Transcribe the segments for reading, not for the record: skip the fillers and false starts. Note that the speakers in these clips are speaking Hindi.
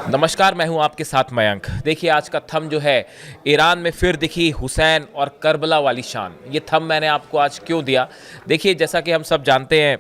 नमस्कार, मैं हूं आपके साथ मयंक। देखिए, आज का थंब जो है, ईरान में फिर दिखी हुसैन और करबला वाली शान। ये थंब मैंने आपको आज क्यों दिया? देखिए, जैसा कि हम सब जानते हैं,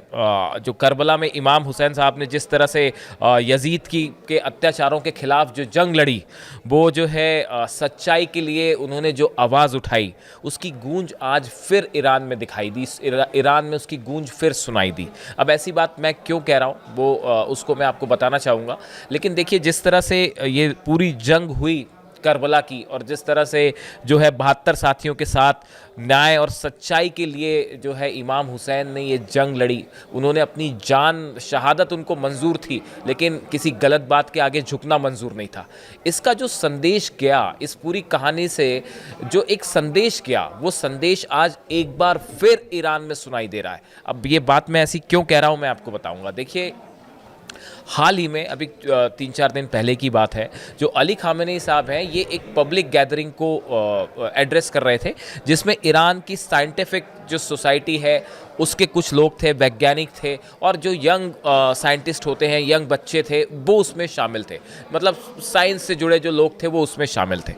जो करबला में इमाम हुसैन साहब ने जिस तरह से यजीद के अत्याचारों के खिलाफ जो जंग लड़ी, वो जो है सच्चाई के लिए उन्होंने जो आवाज़ उठाई, उसकी गूंज आज फिर ईरान में दिखाई दी। ईरान में उसकी गूंज फिर सुनाई दी। अब ऐसी बात मैं क्यों कह रहा हूँ, वो उसको मैं आपको बताना चाहूँगा। लेकिन देखिए, जिस तरह से ये पूरी जंग हुई करबला की, और जिस तरह से जो है 72 साथियों के साथ न्याय और सच्चाई के लिए जो है इमाम हुसैन ने ये जंग लड़ी, उन्होंने अपनी जान, शहादत उनको मंजूर थी, लेकिन किसी गलत बात के आगे झुकना मंजूर नहीं था। इसका जो संदेश गया, इस पूरी कहानी से जो एक संदेश गया, वो संदेश आज एक बार फिर ईरान में सुनाई दे रहा है। अब ये बात मैं ऐसी क्यों कह रहा हूँ, मैं आपको बताऊँगा। देखिए, हाल ही में अभी 3-4 दिन पहले की बात है, जो अली खामेनी साहब हैं, ये एक पब्लिक गैदरिंग को एड्रेस कर रहे थे, जिसमें ईरान की साइंटिफिक जो सोसाइटी है उसके कुछ लोग थे, वैज्ञानिक थे, और जो यंग साइंटिस्ट होते हैं, यंग बच्चे थे, वो उसमें शामिल थे। मतलब साइंस से जुड़े जो लोग थे वो उसमें शामिल थे।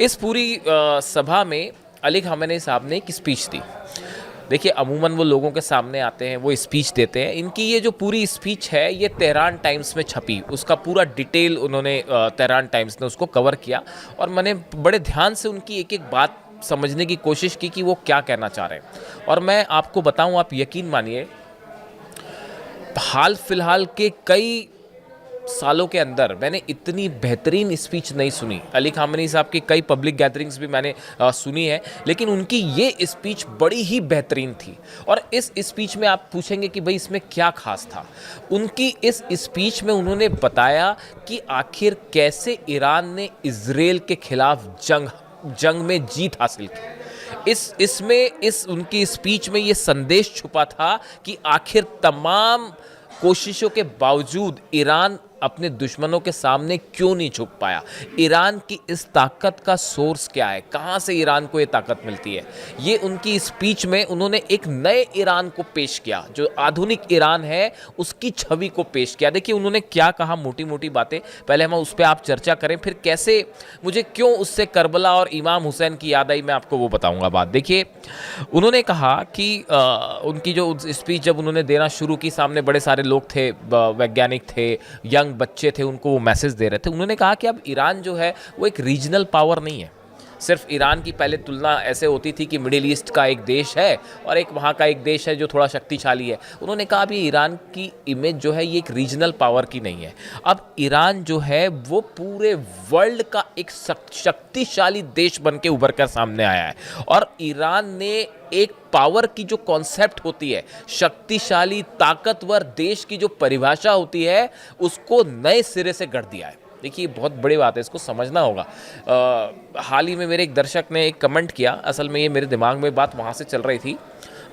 इस पूरी सभा में अली खामेनी साहब ने एक स्पीच दी। देखिए, अमूमन वो लोगों के सामने आते हैं, वो स्पीच देते हैं। इनकी ये जो पूरी स्पीच है, ये तेहरान टाइम्स में छपी, उसका पूरा डिटेल उन्होंने तेहरान टाइम्स ने उसको कवर किया, और मैंने बड़े ध्यान से उनकी एक एक बात समझने की कोशिश की कि वो क्या कहना चाह रहे हैं। और मैं आपको बताऊं, आप यकीन मानिए, हाल फिलहाल के कई सालों के अंदर मैंने इतनी बेहतरीन स्पीच नहीं सुनी। अली खामेनी साहब की कई पब्लिक गैदरिंग्स भी मैंने सुनी है, लेकिन उनकी ये स्पीच बड़ी ही बेहतरीन थी। और इस स्पीच में आप पूछेंगे कि भाई इसमें क्या खास था। उनकी इस स्पीच में उन्होंने बताया कि आखिर कैसे ईरान ने इजराइल के खिलाफ जंग में जीत हासिल की। इस उनकी स्पीच में ये संदेश छुपा था कि आखिर तमाम कोशिशों के बावजूद ईरान अपने दुश्मनों के सामने क्यों नहीं झुक पाया। ईरान की इस ताकत का सोर्स क्या है, कहाँ से ईरान को ये ताकत मिलती है। ये उनकी स्पीच में उन्होंने एक नए ईरान को पेश किया, जो आधुनिक ईरान है उसकी छवि को पेश किया। देखिए, उन्होंने क्या कहा, मोटी मोटी बातें पहले हम उस पर आप चर्चा करें, फिर कैसे मुझे क्यों उससे करबला और इमाम हुसैन की याद आई, मैं आपको वो बताऊंगा बात। देखिए, उन्होंने कहा कि उनकी जो स्पीच जब उन्होंने देना शुरू की, सामने बड़े सारे लोग थे, वैज्ञानिक थे, यंग बच्चे थे, उनको वो मैसेज दे रहे थे। उन्होंने कहा कि अब ईरान जो है वो एक रीजनल पावर नहीं है। सिर्फ ईरान की पहले तुलना ऐसे होती थी कि मिडिल ईस्ट का एक देश है और एक वहाँ का एक देश है जो थोड़ा शक्तिशाली है। उन्होंने कहा अभी ईरान की इमेज जो है ये एक रीजनल पावर की नहीं है। अब ईरान जो है वो पूरे वर्ल्ड का एक शक्तिशाली देश बन के उभर कर सामने आया है। और ईरान ने एक पावर की जो कॉन्सेप्ट होती है, शक्तिशाली ताकतवर देश की जो परिभाषा होती है, उसको नए सिरे से गढ़ दिया है। देखिए, बहुत बड़ी बात है, इसको समझना होगा। हाल ही में मेरे एक दर्शक ने एक कमेंट किया, असल में ये मेरे दिमाग में बात वहाँ से चल रही थी,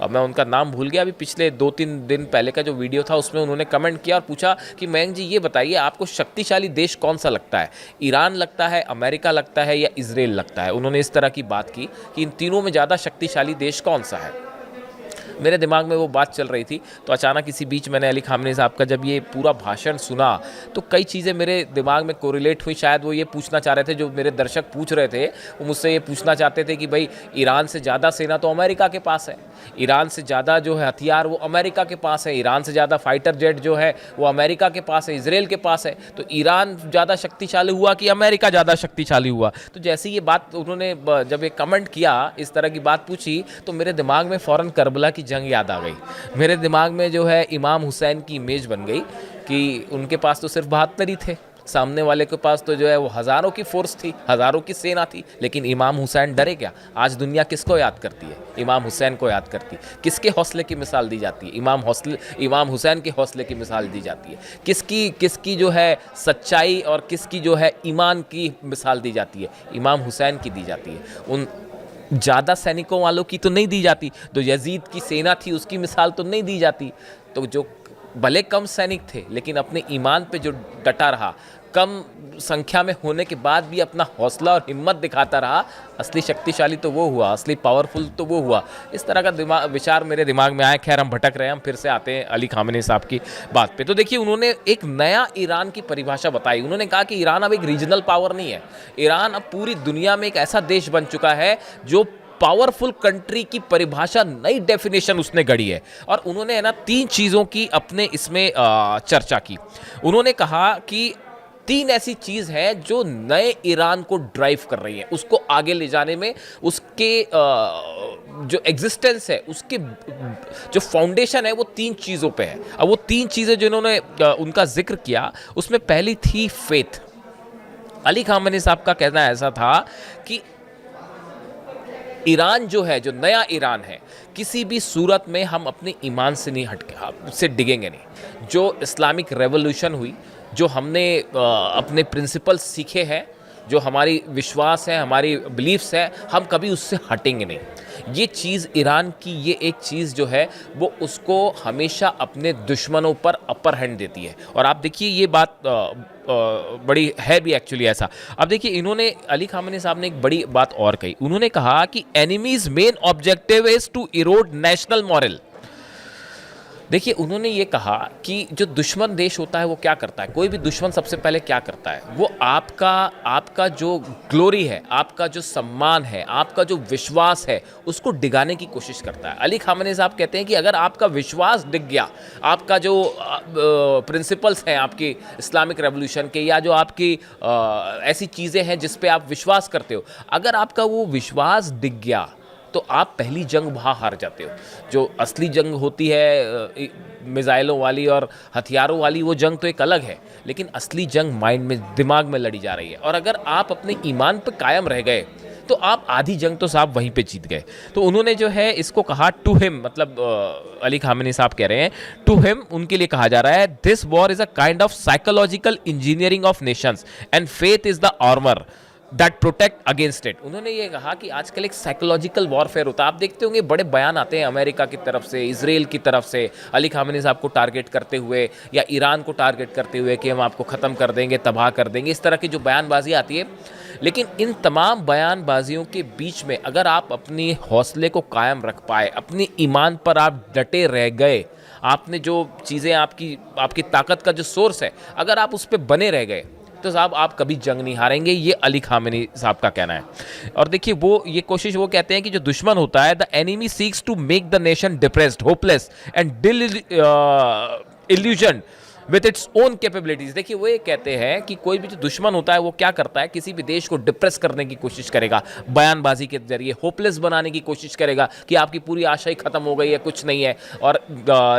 मैं उनका नाम भूल गया। अभी पिछले 2-3 दिन पहले का जो वीडियो था उसमें उन्होंने कमेंट किया और पूछा कि मयंक जी ये बताइए, आपको शक्तिशाली देश कौन सा लगता है, ईरान लगता है, अमेरिका लगता है, या इजराइल लगता है। उन्होंने इस तरह की बात की कि इन तीनों में ज़्यादा शक्तिशाली देश कौन सा है। मेरे दिमाग में वो बात चल रही थी, तो अचानक इसी बीच मैंने अली खामेनी साहब का जब ये पूरा भाषण सुना, तो कई चीज़ें मेरे दिमाग में कोरिलेट हुई। शायद वो ये पूछना चाह रहे थे, जो मेरे दर्शक पूछ रहे थे, वो मुझसे ये पूछना चाहते थे कि भाई ईरान से ज़्यादा सेना तो अमेरिका के पास है, ईरान से ज़्यादा जो है हथियार वो अमेरिका के पास है, ईरान से ज़्यादा फाइटर जेट जो है वो अमेरिका के पास है, इजराइल के पास है, तो ईरान ज़्यादा शक्तिशाली हुआ कि अमेरिका ज़्यादा शक्तिशाली हुआ। तो जैसे ये बात उन्होंने जब ये कमेंट किया, इस तरह की बात पूछी, तो मेरे दिमाग में फ़ौरन करबला की जंग याद आ गई। मेरे दिमाग में जो है इमाम हुसैन की इमेज बन गई कि उनके पास तो सिर्फ 72 ही थे, सामने वाले के पास तो जो है वो हज़ारों की फोर्स थी, हज़ारों की सेना थी, लेकिन इमाम हुसैन डरे क्या? आज दुनिया किसको याद करती है? इमाम हुसैन को याद करती है। किसके हौसले की मिसाल दी जाती है? इमाम हुसैन के हौसले की मिसाल दी जाती है। किसकी जो है सच्चाई और किसकी जो है ईमान की मिसाल दी जाती है? इमाम हुसैन की दी जाती है। उन ज़्यादा सैनिकों वालों की तो नहीं दी जाती। जो यजीद की सेना थी उसकी मिसाल तो नहीं दी जाती। तो जो भले कम सैनिक थे लेकिन अपने ईमान पे जो डटा रहा, कम संख्या में होने के बाद भी अपना हौसला और हिम्मत दिखाता रहा, असली शक्तिशाली तो वो हुआ, असली पावरफुल तो वो हुआ। इस तरह का विचार मेरे दिमाग में आया। खैर, हम भटक रहे हैं, हम फिर से आते हैं अली खामेनी साहब की बात पे। तो देखिए, उन्होंने एक नया ईरान की परिभाषा बताई। उन्होंने कहा कि ईरान अब एक रीजनल पावर नहीं है, ईरान अब पूरी दुनिया में एक ऐसा देश बन चुका है जो पावरफुल कंट्री की परिभाषा, नई डेफिनेशन उसने गढ़ी है। और उन्होंने है ना 3 चीज़ों की अपने इसमें चर्चा की। उन्होंने कहा कि 3 ऐसी चीज है जो नए ईरान को ड्राइव कर रही है, उसको आगे ले जाने में, उसके जो एग्जिस्टेंस है, उसके जो फाउंडेशन है, वो 3 चीज़ों पे है। अब वो 3 चीज़ें जो इन्होंने उनका जिक्र किया, उसमें पहली थी फेथ। अली खामेनी साहब का कहना ऐसा था कि ईरान जो है, जो नया ईरान है, किसी भी सूरत में हम अपने ईमान से नहीं हटके, से डिगेंगे नहीं। जो इस्लामिक रेवोल्यूशन हुई, जो हमने अपने प्रिंसिपल्स सीखे हैं, जो हमारी विश्वास है, हमारी बिलीफ्स है, हम कभी उससे हटेंगे नहीं। ये चीज़ ईरान की, ये एक चीज़ जो है वो उसको हमेशा अपने दुश्मनों पर अपर हैंड देती है। और आप देखिए, ये बात बड़ी है भी एक्चुअली ऐसा। अब देखिए, इन्होंने, अली खामेनी साहब ने एक बड़ी बात और कही। उन्होंने कहा कि enemies main objective is to erode national morale. देखिए, उन्होंने ये कहा कि जो दुश्मन देश होता है वो क्या करता है, कोई भी दुश्मन सबसे पहले क्या करता है, वो आपका जो ग्लोरी है, आपका जो सम्मान है, आपका जो विश्वास है, उसको डिगाने की कोशिश करता है। अली खामेनी साहब कहते हैं कि अगर आपका विश्वास डिग गया, आपका जो प्रिंसिपल्स हैं आपकी इस्लामिक रेवोल्यूशन के, या जो आपकी ऐसी चीज़ें हैं जिस पे आप विश्वास करते हो, अगर आपका वो विश्वास डिग गया तो आप पहली जंग वहाँ हार जाते हो। जो असली जंग होती है मिज़ाइलों वाली और हथियारों वाली, वो जंग तो एक अलग है, लेकिन असली जंग माइंड में, दिमाग में लड़ी जा रही है। और अगर आप अपने ईमान पर कायम रह गए तो आप आधी जंग तो साहब वहीं पे जीत गए। तो उन्होंने जो है इसको कहा टू हिम, मतलब अली खामेनी साहब कह रहे हैं टू हिम, उनके लिए कहा जा रहा है, this war is a kind of psychological engineering of Nations and faith is the armour that protect against it. उन्होंने ये कहा कि आजकल एक साइकोलॉजिकल वॉरफेयर होता है। आप देखते होंगे बड़े बयान आते हैं अमेरिका की तरफ से, इजराइल की तरफ से, अली खामेनी साहब को टारगेट करते हुए या ईरान को टारगेट करते हुए कि हम आपको ख़त्म कर देंगे, तबाह कर देंगे, इस तरह की जो बयानबाजी आती है। लेकिन इन तमाम बयानबाजियों के बीच में अगर आप अपनी हौसले को कायम रख पाए, अपनी ईमान पर आप डटे रह गए, आपने जो चीज़ें, आपकी ताकत का जो सोर्स है, अगर आप उस पर बने रह गए, तो साहब आप कभी जंग नहीं हारेंगे। ये अली खामेनी साहब का कहना है। और देखिए, ये कोशिश वो कहते हैं कि जो दुश्मन होता है, the enemy seeks to make the nation depressed, hopeless and illusion with its own capabilities. देखिए, वो ये कहते हैं कि कोई भी जो दुश्मन होता है वो क्या करता है, किसी भी देश को डिप्रेस करने की कोशिश करेगा, बयानबाजी के जरिए होपलेस बनाने की कोशिश करेगा कि आपकी पूरी आशा ही खत्म हो गई है, कुछ नहीं है, और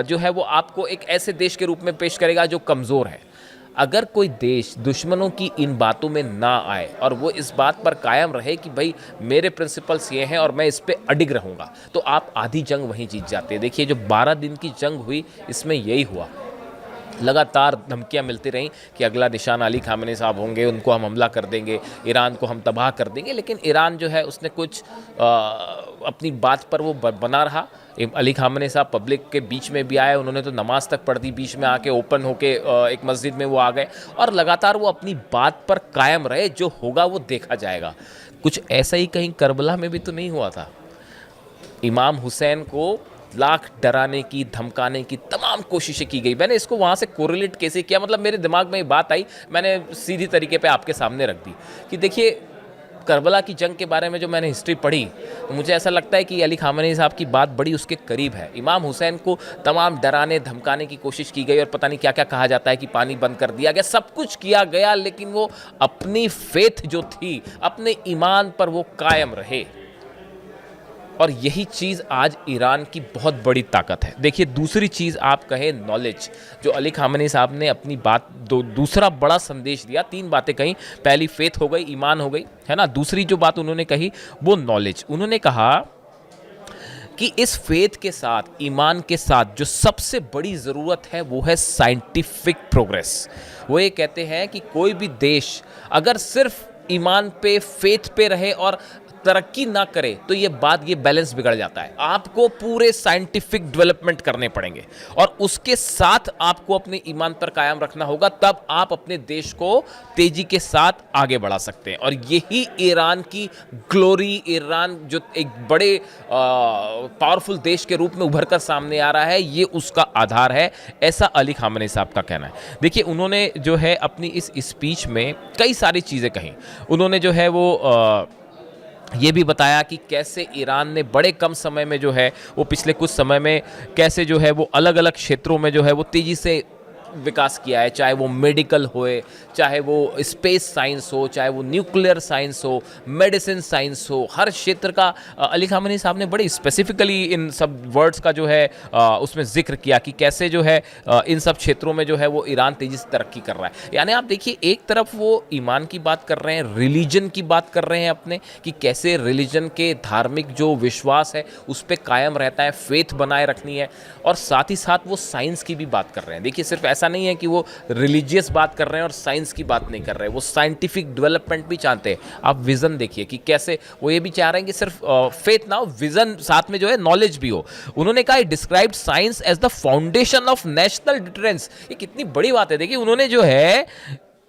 जो है वो आपको एक ऐसे देश के रूप में पेश करेगा जो कमज़ोर है। अगर कोई देश दुश्मनों की इन बातों में ना आए और वो इस बात पर कायम रहे कि भाई मेरे प्रिंसिपल्स ये हैं और मैं इस पे अडिग रहूँगा, तो आप आधी जंग वहीं जीत जाते हैं। देखिए, जो 12 दिन की जंग हुई, इसमें यही हुआ। लगातार धमकियां मिलती रहीं कि अगला निशान अली खामेनी साहब होंगे, उनको हम हमला कर देंगे, ईरान को हम तबाह कर देंगे। लेकिन ईरान जो है उसने कुछ अपनी बात पर वो बना रहा। अली खामेनी साहब पब्लिक के बीच में भी आए, उन्होंने तो नमाज तक पढ़ दी, बीच में आके ओपन होके एक मस्जिद में वो आ गए और लगातार वो अपनी बात पर कायम रहे। जो होगा वो देखा जाएगा। कुछ ऐसा ही कहीं करबला में भी तो नहीं हुआ था? इमाम हुसैन को लाख डराने की, धमकाने की तमाम कोशिशें की गई। मैंने इसको वहाँ से कोरिलेट कैसे किया, मतलब मेरे दिमाग में ये बात आई, मैंने सीधी तरीके पे आपके सामने रख दी कि देखिए, करबला की जंग के बारे में जो मैंने हिस्ट्री पढ़ी, तो मुझे ऐसा लगता है कि अली खामेनी साहब की बात बड़ी उसके करीब है। इमाम हुसैन को तमाम डराने, धमकाने की कोशिश की गई और पता नहीं क्या क्या कहा जाता है कि पानी बंद कर दिया गया, सब कुछ किया गया, लेकिन वो अपनी फेथ जो थी, अपने ईमान पर वो कायम रहे। और यही चीज़ आज ईरान की बहुत बड़ी ताकत है। देखिए, दूसरी चीज़ आप कहें नॉलेज, जो अली खामेनी साहब ने अपनी बात दूसरा बड़ा संदेश दिया। 3 बातें कही, पहली फेथ हो गई, ईमान हो गई, है ना। दूसरी जो बात उन्होंने कही वो नॉलेज। उन्होंने कहा कि इस फेथ के साथ, ईमान के साथ जो सबसे बड़ी ज़रूरत है वो है साइंटिफिक प्रोग्रेस। वो ये कहते हैं कि कोई भी देश अगर सिर्फ ईमान पे, फेथ पे रहे और तरक्की ना करे तो ये बैलेंस बिगड़ जाता है। आपको पूरे साइंटिफिक डेवलपमेंट करने पड़ेंगे और उसके साथ आपको अपने ईमान पर कायम रखना होगा, तब आप अपने देश को तेजी के साथ आगे बढ़ा सकते हैं। और यही ईरान की ग्लोरी, ईरान जो एक बड़े पावरफुल देश के रूप में उभर कर सामने आ रहा है, ये उसका आधार है, ऐसा अली खामेनी साहब का कहना है। देखिए, उन्होंने जो है अपनी इस स्पीच में कई सारी चीज़ें कहीं। उन्होंने जो है वो ये भी बताया कि कैसे ईरान ने बड़े कम समय में जो है वो पिछले कुछ समय में कैसे जो है वो अलग अलग क्षेत्रों में जो है वो तेज़ी से विकास किया है, चाहे वो मेडिकल होए, चाहे वो स्पेस साइंस हो, चाहे वो न्यूक्लियर साइंस हो, मेडिसिन साइंस हो, हर क्षेत्र का अली खामेनी साहब ने बड़ी स्पेसिफिकली इन सब वर्ड्स का जो है उसमें जिक्र किया कि कैसे जो है इन सब क्षेत्रों में जो है वो ईरान तेज़ी से तरक्की कर रहा है। यानी आप देखिए, एक तरफ वो ईमान की बात कर रहे हैं, रिलीजन की बात कर रहे हैं अपने, कि कैसे रिलीजन के धार्मिक जो विश्वास है उस पर कायम रहता है, फेथ बनाए रखनी है, और साथ ही साथ वो साइंस की भी बात कर रहे हैं। देखिए, सिर्फ ऐसा नहीं है कि वो रिलीजियस बात कर रहे हैं और साइंस की बात नहीं कर रहे हैं, वो साइंटिफिक डेवलपमेंट भी चाहते हैं। आप विजन देखिए कि कैसे वो ये भी चाह रहे हैं कि सिर्फ फेथ ना हो, विजन साथ में जो है नॉलेज भी हो। उन्होंने कहा, described science as the foundation of national deterrence. ये कितनी बड़ी बात है। देखिए, उन्होंने जो है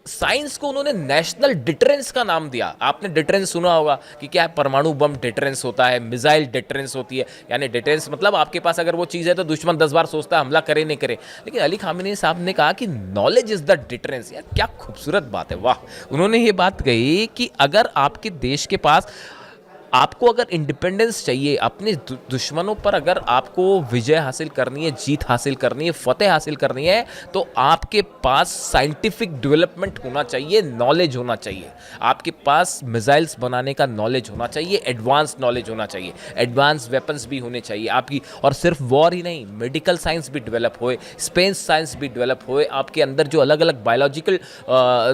साइंस को उन्होंने नेशनल डिटरेंस का नाम दिया। आपने डिटरेंस सुना होगा कि क्या है, परमाणु बम डिटरेंस होता है, मिसाइल डिटरेंस होती है। यानी डिटरेंस मतलब आपके पास अगर वो चीज़ है तो दुश्मन 10 बार सोचता है हमला करे नहीं करे। लेकिन अली खामेनी साहब ने कहा कि नॉलेज इज द डिटरेंस। यार क्या खूबसूरत बात है, वाह। उन्होंने ये बात कही कि अगर आपके देश के पास, आपको अगर इंडिपेंडेंस चाहिए, अपने दुश्मनों पर अगर आपको विजय हासिल करनी है, जीत हासिल करनी है, फतेह हासिल करनी है, तो आपके पास साइंटिफिक डेवलपमेंट होना चाहिए, नॉलेज होना चाहिए। आपके पास मिसाइल्स बनाने का नॉलेज होना चाहिए, एडवांस नॉलेज होना चाहिए, एडवांस वेपन्स भी होने चाहिए आपकी। और सिर्फ वॉर ही नहीं, मेडिकल साइंस भी डेवलप होए, स्पेस साइंस भी डेवलप होए, आपके अंदर जो अलग अलग बायोलॉजिकल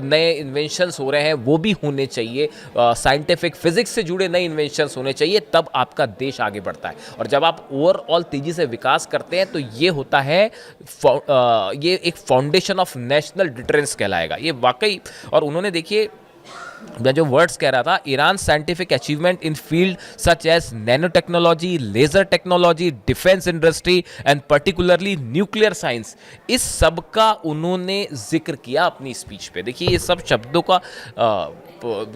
नए इन्वेंशंस हो रहे हैं वो भी होने चाहिए, साइंटिफिक फिजिक्स से जुड़े नए इन्वेंशंस होने चाहिए, तब आपका देश आगे बढ़ता है। और जब आप ओवरऑल तेजी से विकास करते हैं तो ये होता है, ये एक फाउंडेशन ऑफ नेशनल डिटरेंस कहलाएगा ये वाकई। और उन्होंने देखिए, मैं जो वर्ड्स कह रहा था, Iran scientific achievement in field such as nano technology, laser technology, defence industry and particularly nuclear science, इस सब का उन्होंने जिक्र किया अपनी स्पीच पे। देखिए, ये सब शब्दों का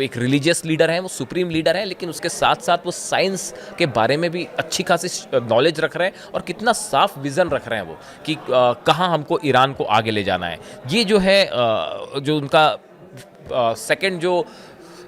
एक रिलीजियस लीडर है, वो सुप्रीम लीडर है, लेकिन उसके साथ साथ वो साइंस के बारे में भी अच्छी खासी नॉलेज रख रहे हैं और कितना साफ विजन रख रहे हैं वो कि कहाँ हमको ईरान को आगे ले जाना है। ये जो है जो उनका सेकंड जो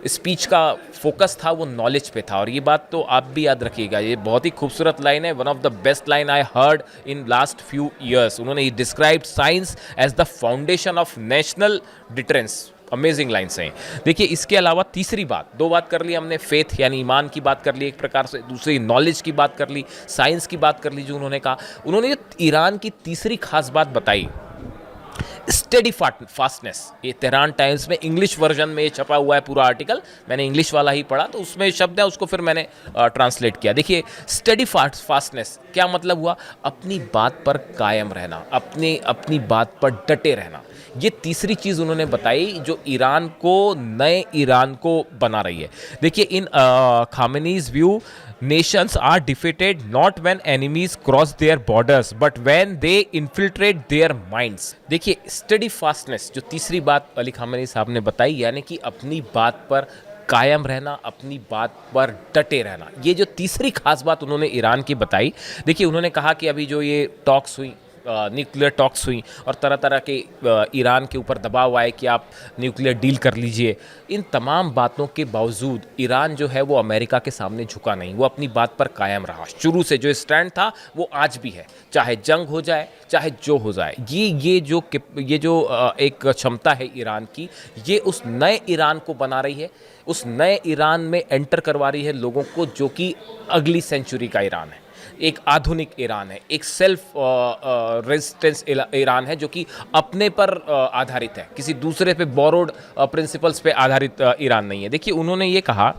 स्पीच का फोकस था वो नॉलेज पे था। और ये बात तो आप भी याद रखिएगा, ये बहुत ही खूबसूरत लाइन है, one of the best line I heard in last few years. उन्होंने described science as the foundation of national deterrence. Amazing lines हैं। देखिए, इसके अलावा तीसरी बात, दो बात कर ली हमने, फेथ यानी ईमान की बात कर ली एक प्रकार से, दूसरी नॉलेज की बात कर ली, साइंस की बात कर ली। जो उन्होंने कहा, उन्होंने ईरान की तीसरी खास बात बताई, स्टडी फास्टनेस। ये तेहरान टाइम्स में इंग्लिश वर्जन में ये छपा हुआ है पूरा आर्टिकल, मैंने इंग्लिश वाला ही पढ़ा तो उसमें शब्द है, उसको फिर मैंने ट्रांसलेट किया। देखिए, स्टडी फास्टनेस क्या मतलब हुआ, अपनी बात पर कायम रहना, अपनी बात पर डटे रहना। ये तीसरी चीज़ उन्होंने बताई जो ईरान को, नए ईरान को बना रही है। देखिए, इन खामेनीज view, nations are defeated not when enemies cross their borders but when they infiltrate their minds। देखिए, स्टडी फास्टनेस जो तीसरी बात अली खामेनी साहब ने बताई, यानी कि अपनी बात पर कायम रहना, अपनी बात पर डटे रहना, ये जो तीसरी खास बात उन्होंने ईरान की बताई। देखिए, उन्होंने कहा कि अभी जो ये टॉक्स हुई, न्यूक्लियर टॉक्स हुई और तरह तरह के ईरान के ऊपर दबाव आए कि आप न्यूक्लियर डील कर लीजिए, इन तमाम बातों के बावजूद ईरान जो है वो अमेरिका के सामने झुका नहीं, वो अपनी बात पर कायम रहा। शुरू से जो स्टैंड था वो आज भी है, चाहे जंग हो जाए, चाहे जो हो जाए। ये जो एक क्षमता है ईरान की, ये उस नए ईरान को बना रही है, उस नए ईरान में एंटर करवा रही है लोगों को, जो कि अगली सेंचुरी का ईरान है, एक आधुनिक ईरान है, एक सेल्फ रेजिस्टेंस ईरान है, जो कि अपने पर आधारित है, किसी दूसरे पे बोरोड प्रिंसिपल्स पे आधारित ईरान नहीं है। देखिए, उन्होंने ये कहा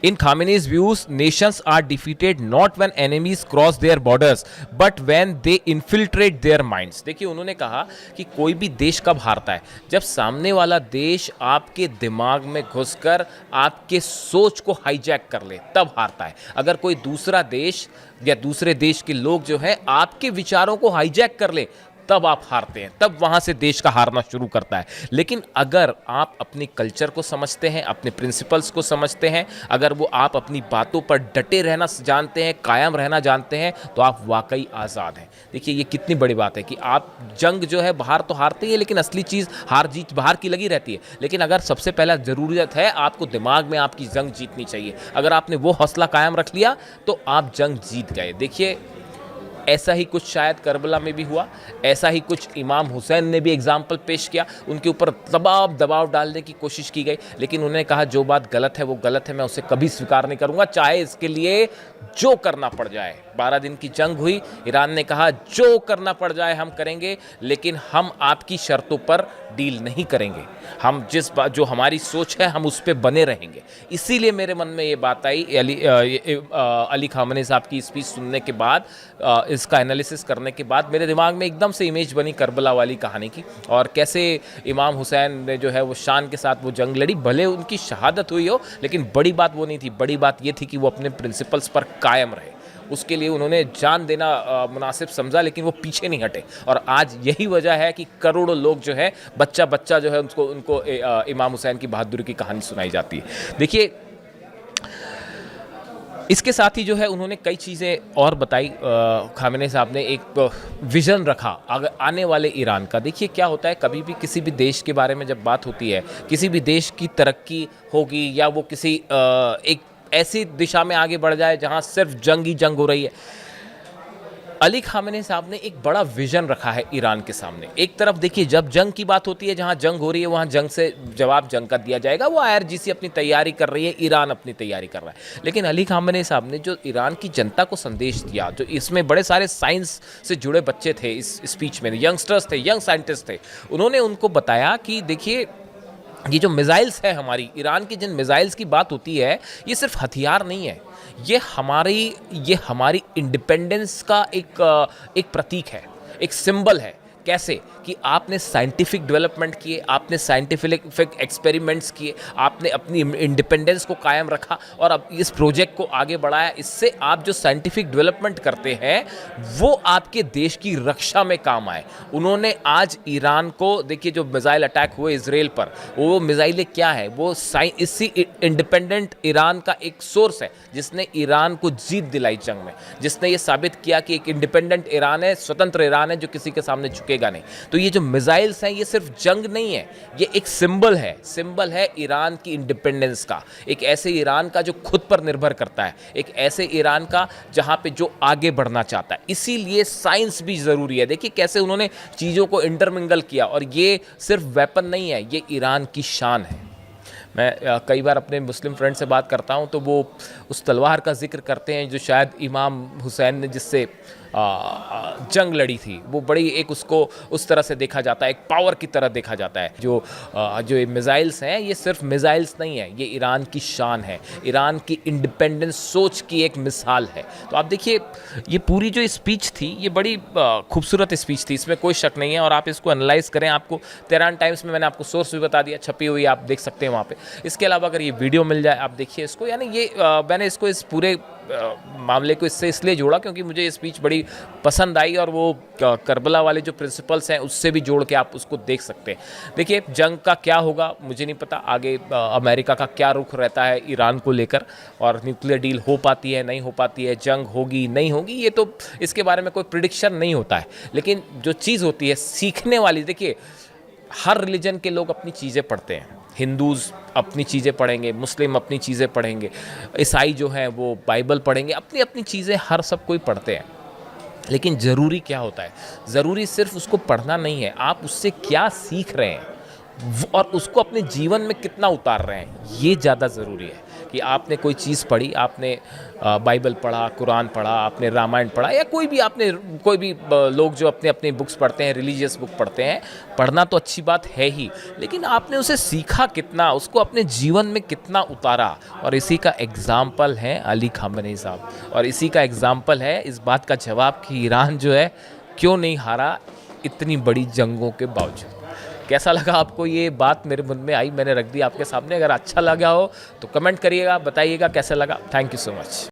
In Khamenei's views, nations are defeated not when enemies cross their borders, but when they infiltrate their minds. देखिए उन्होंने कहा कि कोई भी देश कब हारता है, जब सामने वाला देश आपके दिमाग में घुसकर आपके सोच को हाईजैक कर ले, तब हारता है। अगर कोई दूसरा देश या दूसरे देश के लोग जो है आपके विचारों को हाईजैक कर ले, तब आप हारते हैं, तब वहाँ से देश का हारना शुरू करता है। लेकिन अगर आप अपनी कल्चर को समझते हैं, अपने प्रिंसिपल्स को समझते हैं, अगर वो आप अपनी बातों पर डटे रहना जानते हैं, कायम रहना जानते हैं, तो आप वाकई आज़ाद हैं। देखिए ये कितनी बड़ी बात है कि आप जंग जो है बाहर तो हारते ही है, लेकिन असली चीज़ हार जीत बाहर की लगी रहती है। लेकिन अगर सबसे पहला ज़रूरत है आपको दिमाग में आपकी जंग जीतनी चाहिए। अगर आपने वो हौसला कायम रख लिया तो आप जंग जीत गए। देखिए ऐसा ही कुछ शायद करबला में भी हुआ, ऐसा ही कुछ इमाम हुसैन ने भी एग्जाम्पल पेश किया, उनके ऊपर दबाव डालने की कोशिश की गई, लेकिन उन्होंने कहा जो बात गलत है वो गलत है, मैं उसे कभी स्वीकार नहीं करूंगा, चाहे इसके लिए जो करना पड़ जाए। 12 दिन की जंग हुई, ईरान ने कहा जो करना पड़ जाए हम करेंगे, लेकिन हम आपकी शर्तों पर डील नहीं करेंगे, हम जिस बात जो हमारी सोच है हम उस पर बने रहेंगे। इसीलिए मेरे मन में ये बात आई अली खामेनी साहब की स्पीच सुनने के बाद, इसका एनालिसिस करने के बाद मेरे दिमाग में एकदम से इमेज बनी करबला वाली कहानी की, और कैसे इमाम हुसैन ने जो है वो शान के साथ वो जंग लड़ी। भले उनकी शहादत हुई हो, लेकिन बड़ी बात वो नहीं थी, बड़ी बात ये थी कि वो अपने प्रिंसिपल्स पर कायम रहे। उसके लिए उन्होंने जान देना मुनासिब समझा, लेकिन वो पीछे नहीं हटे। और आज यही वजह है कि करोड़ों लोग जो है बच्चा जो है उनको इमाम हुसैन की बहादुरी की कहानी सुनाई जाती है। देखिए इसके साथ ही जो है उन्होंने कई चीज़ें और बताई। खामेनी साहब ने एक विज़न रखा आने वाले ईरान का। देखिए क्या होता है, कभी भी किसी भी देश के बारे में जब बात होती है, किसी भी देश की तरक्की होगी या वो किसी एक ऐसी दिशा में आगे बढ़ जाए जहां सिर्फ जंग ही जंग हो रही है, अली खामेनी साहब ने एक बड़ा विजन रखा है ईरान के सामने। एक तरफ देखिए जब जंग की बात होती है, जहां जंग हो रही है वहां जंग से जवाब जंग का दिया जाएगा, वो IRGC अपनी तैयारी कर रही है, ईरान अपनी तैयारी कर रहा है। लेकिन अली खामेनी साहब ने जो ईरान की जनता को संदेश दिया, जो इसमें बड़े सारे साइंस से जुड़े बच्चे थे इस स्पीच में, यंगस्टर्स थे, यंग साइंटिस्ट थे, उन्होंने उनको बताया कि देखिए ये जो मिसाइल्स है हमारी, ईरान की जिन मिसाइल्स की बात होती है, ये सिर्फ हथियार नहीं है, ये हमारी इंडिपेंडेंस का एक प्रतीक है, एक सिंबल है। कैसे कि आपने साइंटिफिक डेवलपमेंट किए, आपने साइंटिफिक एक्सपेरिमेंट्स किए, आपने अपनी इंडिपेंडेंस को कायम रखा और अब इस प्रोजेक्ट को आगे बढ़ाया। इससे आप जो साइंटिफिक डेवलपमेंट करते हैं वो आपके देश की रक्षा में काम आए। उन्होंने आज ईरान को, देखिए जो मिसाइल अटैक हुए इजराइल पर, वो मिसाइलें क्या है, वो इसी इंडिपेंडेंट ईरान का एक सोर्स है जिसने ईरान को जीत दिलाई जंग में, जिसने ये साबित किया कि एक इंडिपेंडेंट ईरान है, स्वतंत्र ईरान है जो किसी के सामने झुकेगा नहीं। तो ये जो मिसाइल्स हैं ये सिर्फ जंग नहीं है, ये एक सिंबल है ईरान की इंडिपेंडेंस का, एक ऐसे ईरान का जो खुद पर निर्भर करता है, एक ऐसे ईरान का जहां पे जो आगे बढ़ना चाहता है। इसीलिए साइंस भी ज़रूरी है। देखिए कैसे उन्होंने चीज़ों को इंटरमिंगल किया, और ये सिर्फ वेपन नहीं है, ये ईरान की शान है। मैं कई बार अपने मुस्लिम फ्रेंड से बात करता हूं तो वो उस तलवार का जिक्र करते हैं जो शायद इमाम हुसैन ने जिससे जंग लड़ी थी, वो बड़ी एक उसको उस तरह से देखा जाता है, एक पावर की तरह देखा जाता है। जो ये मिसाइल्स हैं ये सिर्फ मिसाइल्स नहीं है, ये ईरान की शान है, ईरान की इंडिपेंडेंस सोच की एक मिसाल है। तो आप देखिए ये पूरी जो स्पीच थी ये बड़ी खूबसूरत स्पीच थी, इसमें कोई शक नहीं है। और आप इसको एनालाइज करें, आपको तेहरान टाइम्स में मैंने आपको सोर्स भी बता दिया, छपी हुई आप देख सकते हैं वहाँ पे। इसके अलावा अगर ये वीडियो मिल जाए आप देखिए इसको, यानी ये मैंने इसको इस पूरे मामले को इससे इसलिए जोड़ा क्योंकि मुझे ये स्पीच बड़ी पसंद आई, और वो करबला वाले जो प्रिंसिपल्स हैं उससे भी जोड़ के आप उसको देख सकते हैं। देखिए जंग का क्या होगा मुझे नहीं पता, आगे अमेरिका का क्या रुख रहता है ईरान को लेकर, और न्यूक्लियर डील हो पाती है नहीं हो पाती है, जंग होगी नहीं होगी, ये तो इसके बारे में कोई प्रिडिक्शन नहीं होता है। लेकिन जो चीज़ होती है सीखने वाली, देखिए हर रिलीजन के लोग अपनी चीज़ें पढ़ते हैं, हिंदूज़ अपनी चीज़ें पढ़ेंगे, मुस्लिम अपनी चीज़ें पढ़ेंगे, ईसाई जो हैं वो बाइबल पढ़ेंगे, अपनी अपनी चीज़ें हर सब कोई पढ़ते हैं। लेकिन ज़रूरी क्या होता है, ज़रूरी सिर्फ उसको पढ़ना नहीं है, आप उससे क्या सीख रहे हैं और उसको अपने जीवन में कितना उतार रहे हैं, ये ज़्यादा ज़रूरी है। कि आपने कोई चीज़ पढ़ी, आपने बाइबल पढ़ा, कुरान पढ़ा, आपने रामायण पढ़ा, या कोई भी लोग जो अपने अपने बुक्स पढ़ते हैं, रिलीजियस बुक पढ़ते हैं, पढ़ना तो अच्छी बात है ही, लेकिन आपने उसे सीखा कितना, उसको अपने जीवन में कितना उतारा। और इसी का एग्ज़ाम्पल है अली खामेनी साहब, और इसी का एग्ज़ाम्पल है इस बात का जवाब कि ईरान जो है क्यों नहीं हारा इतनी बड़ी जंगों के बावजूद। कैसा लगा आपको ये बात, मेरे मन में आई, मैंने रख दी आपके सामने। अगर अच्छा लगा हो तो कमेंट करिएगा, बताइएगा कैसा लगा। Thank you so much.